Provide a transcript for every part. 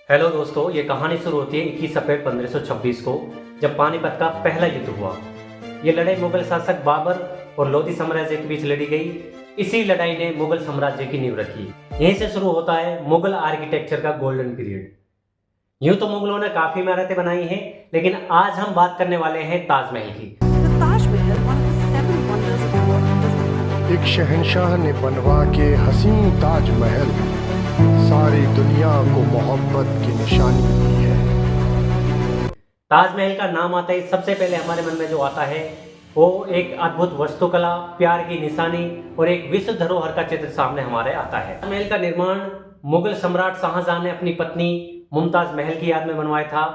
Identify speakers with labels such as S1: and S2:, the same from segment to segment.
S1: Hello दोस्तों, ये कहानी शुरू होती है 21 अप्रैल 1526 को, जब पानीपत का पहला युद्ध हुआ। ये लड़ाई मुगल शासक बाबर और लोधी साम्राज्य के बीच लड़ी गई। इसी लड़ाई ने मुगल साम्राज्य की नींव रखी। यहीं से शुरू होता है मुगल आर्किटेक्चर का गोल्डन पीरियड। यूं तो मुगलों ने काफी इमारतें बनाई हैं, लेकिन आज हम बात करने वाले हैं ताजमहल की।
S2: एक शहंशाह ने बनवा के हसीन ताजमहल सारी दुनिया को मोहब्बत की निशानी दी है।
S1: ताजमहल का नाम आता ही सबसे पहले हमारे मन में जो आता है वो एक अद्भुत वास्तुकला, प्यार की निशानी और एक विश्व धरोहर का चित्र सामने हमारे आता है। ताजमहल का निर्माण मुगल सम्राट शाहजहां ने अपनी पत्नी मुमताज महल की याद में बनवाया था।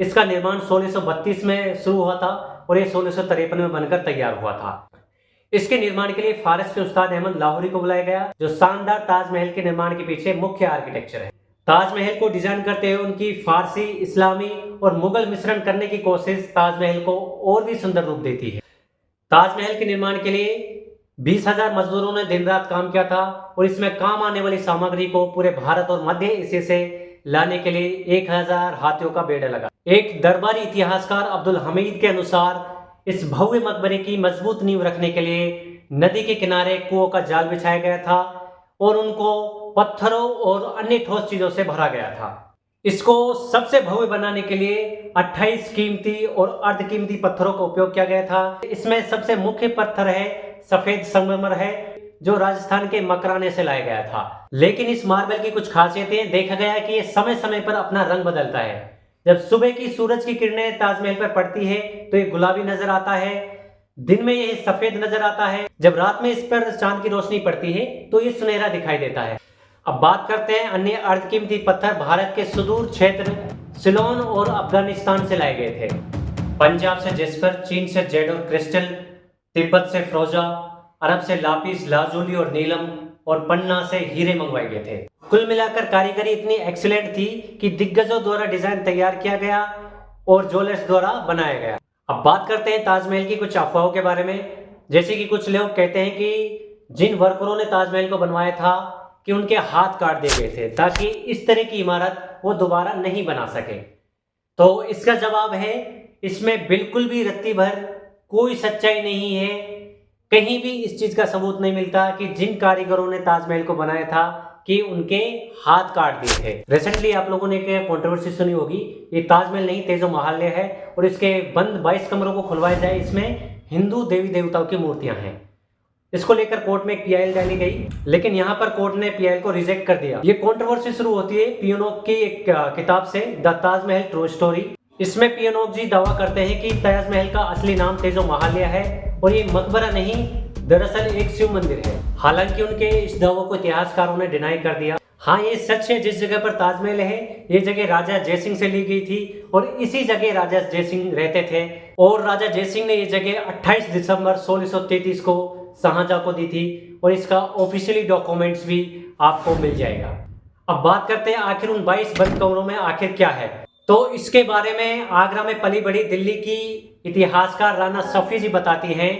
S1: इसका निर्माण 1632 में शुरू हुआ था और ये 1653 में बनकर तैयार हुआ था। इसके निर्माण के लिए फारस के उस्ताद अहमद लाहौरी को बुलाया गया, जो शानदार ताजमहल के निर्माण के पीछे मुख्य आर्किटेक्चर है। ताजमहल को डिजाइन करते हुए उनकी फारसी, इस्लामी और मुगल मिश्रण करने की कोशिश ताजमहल को और भी सुंदर रूप देती है। ताजमहल के निर्माण के लिए 20,000 मजदूरों ने दिन रात काम किया था और इसमें काम आने वाली सामग्री को पूरे भारत और मध्य एशिया से लाने के लिए 1,000 हाथियों का बेड़ा लगा। एक दरबारी इतिहासकार अब्दुल हमीद के अनुसार इस भव्य मकबरे की मजबूत नींव रखने के लिए नदी के किनारे कुओं का जाल बिछाया गया था और उनको पत्थरों और अन्य ठोस चीजों से भरा गया था। इसको सबसे भव्य बनाने के लिए 28 कीमती और अर्धकीमती पत्थरों का उपयोग किया गया था। इसमें सबसे मुख्य पत्थर है सफेद संगमरमर है, जो राजस्थान के मकराने से लाया गया था। लेकिन इस मार्बल की कुछ खासियतें, देखा गया कि ये समय समय पर अपना रंग बदलता है। जब सुबह की सूरज की किरणें ताजमहल पर पड़ती है तो ये गुलाबी नजर आता है, दिन में ये सफेद नजर आता है, जब रात में इस पर चांद की रोशनी पड़ती है तो ये सुनहरा दिखाई देता है। अब बात करते हैं अन्य अर्धकीमती पत्थर। भारत के सुदूर क्षेत्र सिलोन और अफगानिस्तान से लाए गए थे। पंजाब से जेस्पर, चीन से जेड और क्रिस्टल, तिब्बत से फ्रोजा, अरब से लापिस लाजुली और नीलम और पन्ना से हीरे मंगवाए गए थे। कुल मिलाकर कारीगरी इतनी एक्सीलेंट थी कि दिग्गजों द्वारा डिजाइन तैयार किया गया और ज्वेलर्स द्वारा बनाया गया। अब बात करते हैं ताजमहल की कुछ अफवाहों के बारे में। जैसे कि कुछ लोग कहते हैं कि जिन वर्करों ने ताजमहल को बनवाया था कि उनके हाथ काट दिए गए थे ताकि इस तरह की इमारत वो दोबारा नहीं बना सके। तो इसका जवाब है, इसमें बिल्कुल भी रत्ती भर कोई सच्चाई नहीं है। कहीं भी इस चीज का सबूत नहीं मिलता कि जिन कारीगरों ने ताजमहल को बनाया था कि उनके हाथ काट दिए थे। रिसेंटली आप लोगों ने एक कंट्रोवर्सी सुनी होगी, ये ताजमहल नहीं तेजो महालय है और इसके बंद 22 कमरों को खुलवाया जाए, इसमें हिंदू देवी देवताओं की मूर्तियां हैं। इसको लेकर कोर्ट में एक पीआईएल डाली गई, लेकिन यहाँ पर कोर्ट ने पीआईएल को रिजेक्ट कर दिया। ये कंट्रोवर्सी शुरू होती है पियोनोक की एक किताब से, द ताजमहल ट्रू स्टोरी। इसमें पियोनोक जी दावा करते हैं कि ताजमहल का असली नाम तेजो महालय है और ये मकबरा नहीं, दरअसल एक शिव मंदिर है। हालांकि उनके इस दावों को इतिहासकारों ने डिनाई कर दिया। हाँ, ये सच है, जिस जगह पर ताजमहल है ये जगह राजा जयसिंह से ली गई थी और इसी जगह राजा जयसिंह रहते थे और राजा जयसिंह ने ये जगह 28 दिसंबर 1633 को शाहजहां को दी थी और इसका ऑफिशियली डॉक्यूमेंट्स भी आपको मिल जाएगा। अब बात करते हैं आखिर उन 22 बंद कमरों में आखिर क्या है। तो इसके बारे में आगरा में पली बड़ी दिल्ली की इतिहासकार राना सफी जी बताती हैं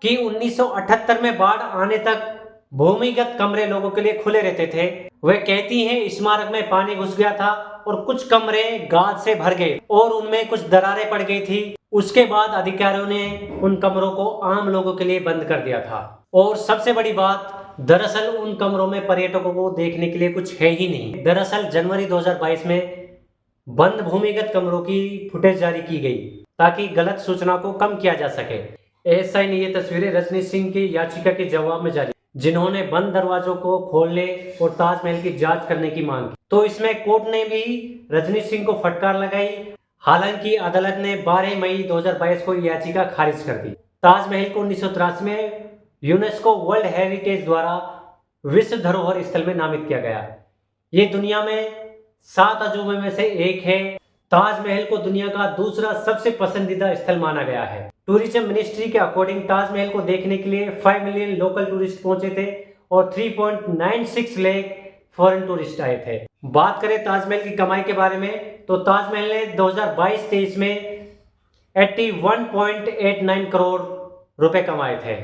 S1: कि 1978 में बाढ़ आने तक भूमिगत कमरे लोगों के लिए खुले रहते थे। वे कहती हैं स्मारक में पानी घुस गया था और कुछ कमरे गाद से भर गए और उनमें कुछ दरारें पड़ गई थी। उसके बाद अधिकारियों ने उन कमरों को आम लोगों के लिए बंद कर दिया था। और सबसे बड़ी बात, दरअसल उन कमरों में पर्यटकों को देखने के लिए कुछ है ही नहीं। दरअसल जनवरी 2022 में बंद भूमिगत कमरों की फुटेज जारी की गई ताकि गलत सूचना को कम किया जा सके। एएसआई ने ये तस्वीरें रजनी सिंह की याचिका के जवाब में जारी, जिन्होंने बंद दरवाजों को खोलने और ताजमहल की जांच करने की मांग की। तो इसमें कोर्ट ने भी रजनी सिंह को फटकार लगाई। हालांकि अदालत ने 12 मई 2022 को याचिका खारिज कर दी। ताजमहल को 1983 में यूनेस्को वर्ल्ड हेरिटेज द्वारा विश्व धरोहर स्थल में नामित किया गया। ये दुनिया में 7 अजूबे में से एक है। ताजमहल को दुनिया का दूसरा सबसे पसंदीदा स्थल माना गया है। टूरिज्म मिनिस्ट्री के अकॉर्डिंग ताजमहल को देखने के लिए 5 मिलियन लोकल टूरिस्ट पहुंचे थे और 3.96 लाख फॉरेन टूरिस्ट आए थे। बात करें ताजमहल की कमाई के बारे में, तो ताजमहल ने 2022-23 में 81.89 करोड़ रुपए कमाए थे।